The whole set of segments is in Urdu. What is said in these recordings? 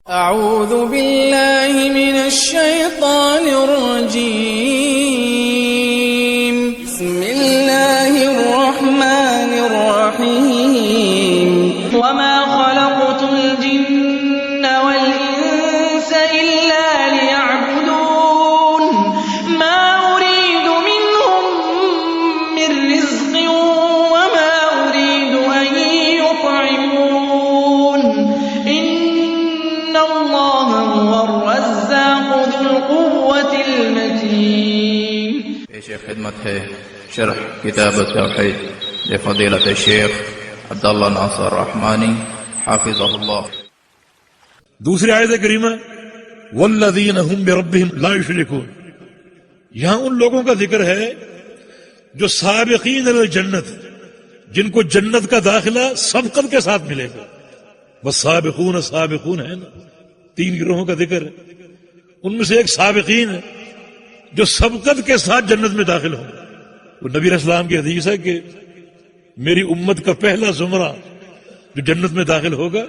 اعوذ باللہ من الشیطان الرجیم بسم اللہ الرحمن الرحیم وما خلقت الجن والانس الا ليعبدون ما اريد منهم من رزق وما اريد ان يطعمون ان اللہ هو الرزاق ذو القوة المتین۔ پیش خدمت ہے شرح کتاب التوحید لفضیلۃ الشیخ عبداللہ ناصر رحمانی حافظہ اللہ۔ دوسری آیت کریمہ والذین هم بربهم لا یشرکون، یہاں ان لوگوں کا ذکر ہے جو سابقین الی الجنت، جن کو جنت کا داخلہ سبقت کے ساتھ ملے گا۔ والسابقون سابقون ہے نا، تین گروہوں کا ذکر ہے، ان میں سے ایک سابقین ہے جو سبقت کے ساتھ جنت میں داخل ہوں گے۔ وہ نبی علیہ السلام کی حدیث ہے کہ میری امت کا پہلا زمرہ جو جنت میں داخل ہوگا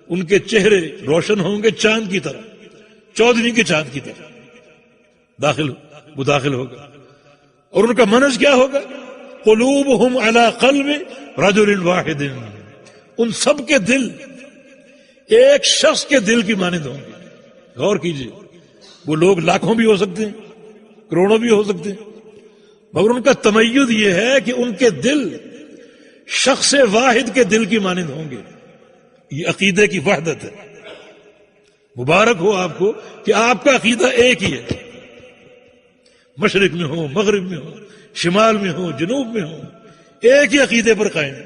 ان کے چہرے روشن ہوں گے چاند کی طرح، چودھویں کے چاند کی طرح وہ داخل ہوگا۔ اور ان کا منہج کیا ہوگا؟ قلوبہم علی قلب رجل واحد، ان سب کے دل ایک شخص کے دل کی مانند ہوں گے۔ غور کیجئے، وہ لوگ لاکھوں بھی ہو سکتے ہیں، کروڑوں بھی ہو سکتے ہیں، مگر ان کا تمیز یہ ہے کہ ان کے دل شخص واحد کے دل کی مانند ہوں گے۔ یہ عقیدے کی وحدت ہے۔ مبارک ہو آپ کو کہ آپ کا عقیدہ ایک ہی ہے، مشرق میں ہو، مغرب میں ہو، شمال میں ہو، جنوب میں ہو، ایک ہی عقیدے پر قائم ہے۔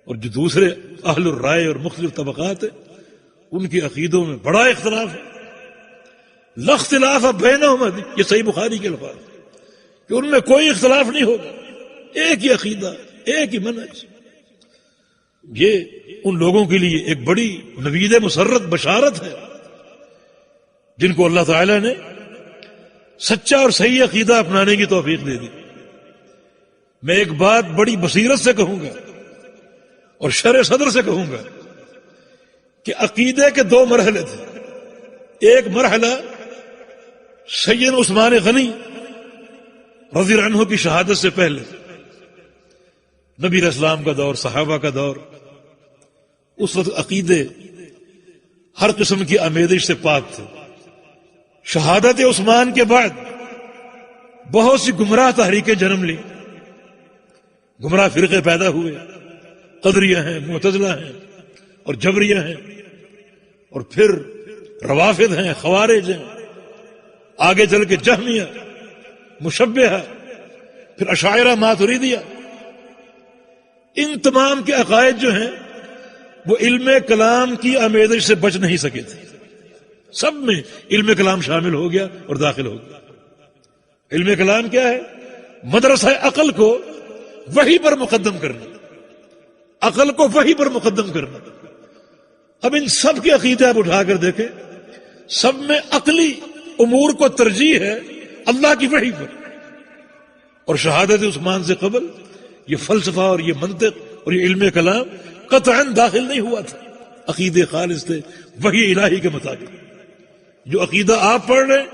اور جو دوسرے اہل الرائے اور مختلف طبقات ہیں ان کے عقیدوں میں بڑا اختلاف ہے۔ لا اختلاف بینہم، یہ صحیح بخاری کے الفاظ کہ ان میں کوئی اختلاف نہیں ہوگا، ایک ہی عقیدہ، ایک ہی منہج۔ یہ ان لوگوں کے لیے ایک بڑی نوید مسرت بشارت ہے جن کو اللہ تعالی نے سچا اور صحیح عقیدہ اپنانے کی توفیق دے دی۔ میں ایک بات بڑی بصیرت سے کہوں گا اور شرح صدر سے کہوں گا کہ عقیدے کے دو مرحلے تھے۔ ایک مرحلہ سید عثمان غنی رضی اللہ عنہ کی شہادت سے پہلے، نبی علیہ السلام کا دور، صحابہ کا دور، اس وقت عقیدے ہر قسم کی آمیزش سے پاک تھے۔ شہادت عثمان کے بعد بہت سی گمراہ تحریکیں جنم لی، گمراہ فرقے پیدا ہوئے، قدریہ ہیں، معتزلہ ہیں اور جبریہ ہیں، اور پھر روافض ہیں، خوارج ہیں، آگے چل کے جہمیہ، مشبہہ، پھر اشاعرہ، ماتریدیہ۔ ان تمام کے عقائد جو ہیں وہ علم کلام کی آمیزش سے بچ نہیں سکے تھے۔ سب میں علم کلام شامل ہو گیا اور داخل ہو گیا۔ علم کلام کیا ہے؟ مدرسہ عقل کو وحی پر مقدم کرنا، عقل کو وحی پر مقدم کرنا۔ اب ان سب کے عقیدے آپ اٹھا کر دیکھیں، سب میں عقلی امور کو ترجیح ہے اللہ کی وحی پر۔ اور شہادت عثمان سے قبل یہ فلسفہ اور یہ منطق اور یہ علم کلام قطعاً داخل نہیں ہوا تھا۔ عقیدے خالص تھے وحی الہی کے مطابق۔ جو عقیدہ آپ پڑھ رہے ہیں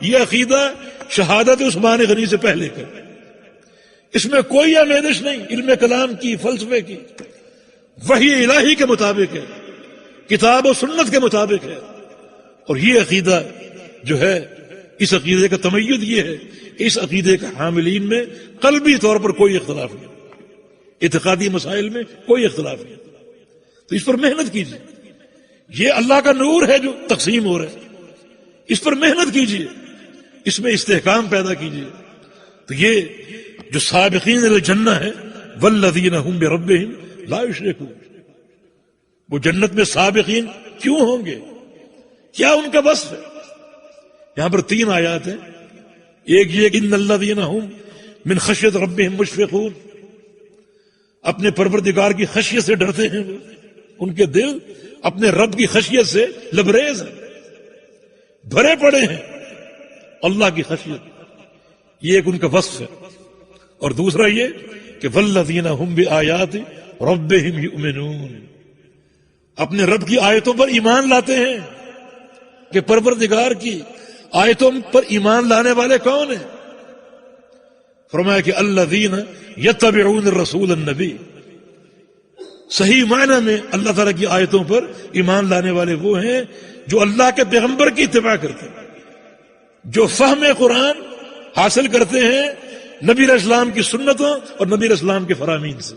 یہ عقیدہ شہادت عثمان غنی سے پہلے کا، اس میں کوئی آمیزش نہیں، علم کلام کی، فلسفے کی، وحی الہی کے مطابق ہے، کتاب و سنت کے مطابق ہے۔ اور یہ عقیدہ جو ہے، اس عقیدے کا تمیز یہ ہے کہ اس عقیدے کے حاملین میں قلبی طور پر کوئی اختلاف نہیں، اعتقادی مسائل میں کوئی اختلاف نہیں۔ تو اس پر محنت کیجیے، یہ اللہ کا نور ہے جو تقسیم ہو رہا ہے، اس پر محنت کیجیے، اس میں استحکام پیدا کیجیے۔ تو یہ جو سابقین الجنہ ہے، والذین هم بربهم لا یشرکون، وہ جنت میں سابقین کیوں ہوں گے؟ کیا ان کا وصف ہے؟ یہاں پر تین آیات ہیں۔ ایک یہ کہ ان الذین هم من خشیت ربهم مشفقون، اپنے پروردگار کی خشیت سے ڈرتے ہیں، وہ ان کے دل اپنے رب کی خشیت سے لبریز ہیں، بھرے پڑے ہیں اللہ کی خشیت، یہ ایک ان کا وصف ہے۔ اور دوسرا یہ کہ والذین هم بآیات ربهم یؤمنون، اپنے رب کی آیتوں پر ایمان لاتے ہیں کہ پروردگار کی آیتوں پر ایمان لانے والے کون ہیں؟ فرمایا کہ الذین یتبعون الرسول النبی، صحیح معنی میں اللہ تعالیٰ کی آیتوں پر ایمان لانے والے وہ ہیں جو اللہ کے پیغمبر کی اتباع کرتے ہیں، جو فہم قرآن حاصل کرتے ہیں نبی علیہ السلام کی سنتوں اور نبی علیہ السلام کے فرامین سے۔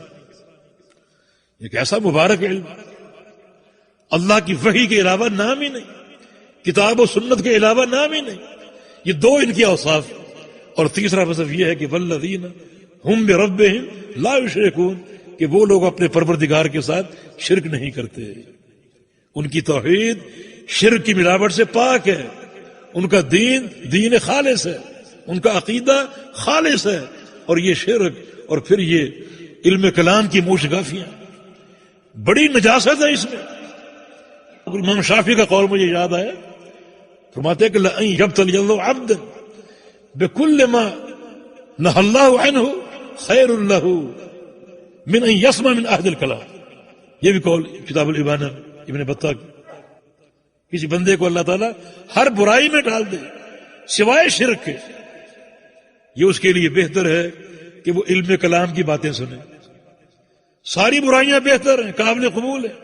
ایک ایسا مبارک علم، اللہ کی وحی کے علاوہ نام ہی نہیں، کتاب و سنت کے علاوہ نام ہی نہیں۔ یہ دو ان کے اوصاف، اور تیسرا وصف یہ ہے کہ والذین ہم بربہم لا یشرکون، کہ وہ لوگ اپنے پروردگار کے ساتھ شرک نہیں کرتے، ان کی توحید شرک کی ملاوٹ سے پاک ہے، ان کا دین دین خالص ہے، ان کا عقیدہ خالص ہے، اور یہ شرک اور پھر یہ علم کلام کی موش گافیاں بڑی نجاست ہے اس میں۔ امام شافعی کا قول مجھے یاد آیا، فرماتے ہیں کہ لَأَن يَبْتَلِيَ اللَّهُ عَبْدًا بِكُلِّ مَا نَهَى اللَّهُ عَنْهُ خَيْرٌ لَهُ مِنْ أَن يَسْمَعَ مِنْ أَهْلِ الْكَلَامِ۔ یہ بھی قول کتاب الابانہ ابن بطہ کی۔ کسی بندے کو اللہ تعالیٰ ہر برائی میں ڈال دے سوائے شرک کے، یہ اس کے لیے بہتر ہے کہ وہ علم کلام کی باتیں سنے۔ ساری برائیاں بہتر ہیں، قابل قبول ہیں،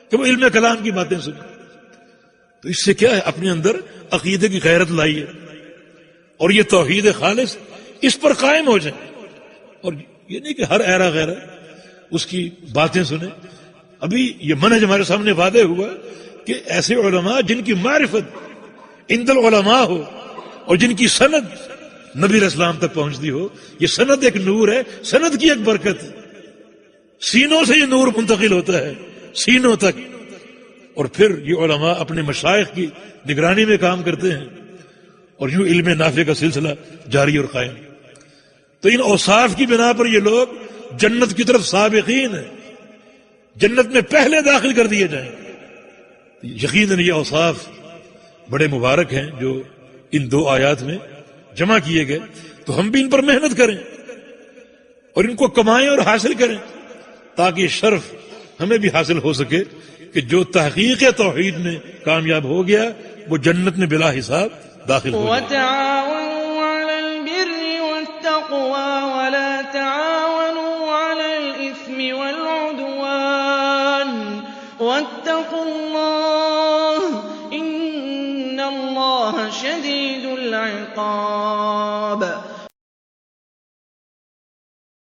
کہ وہ علم کلام کی باتیں سنے۔ تو اس سے کیا ہے، اپنے اندر عقیدے کی غیرت لائیے اور یہ توحید خالص اس پر قائم ہو جائیں، اور یہ نہیں کہ ہر ایرا غیرہ اس کی باتیں سنیں۔ ابھی یہ منہج ہمارے سامنے واضح ہوا کہ ایسے علماء جن کی معرفت عند العلماء ہو اور جن کی سند نبی علیہ السلام تک پہنچتی ہو، یہ سند ایک نور ہے، سند کی ایک برکت ہے، سینوں سے یہ نور منتقل ہوتا ہے سینوں تک، اور پھر یہ علماء اپنے مشائخ کی نگرانی میں کام کرتے ہیں، اور یوں علم نافع کا سلسلہ جاری اور قائم۔ تو ان اوصاف کی بنا پر یہ لوگ جنت کی طرف سابقین ہیں، جنت میں پہلے داخل کر دیے جائیں۔ یقیناً یہ اوصاف بڑے مبارک ہیں جو ان دو آیات میں جمع کیے گئے، تو ہم بھی ان پر محنت کریں اور ان کو کمائیں اور حاصل کریں، تاکہ شرف ہمیں بھی حاصل ہو سکے کہ جو تحقیق توحید میں کامیاب ہو گیا وہ جنت میں بلا حساب داخل ہو جائے۔ وتعاونوا على البر والتقوى ولا تعاونوا على الإثم والعدوان واتقوا الله إن الله شديد العقاب۔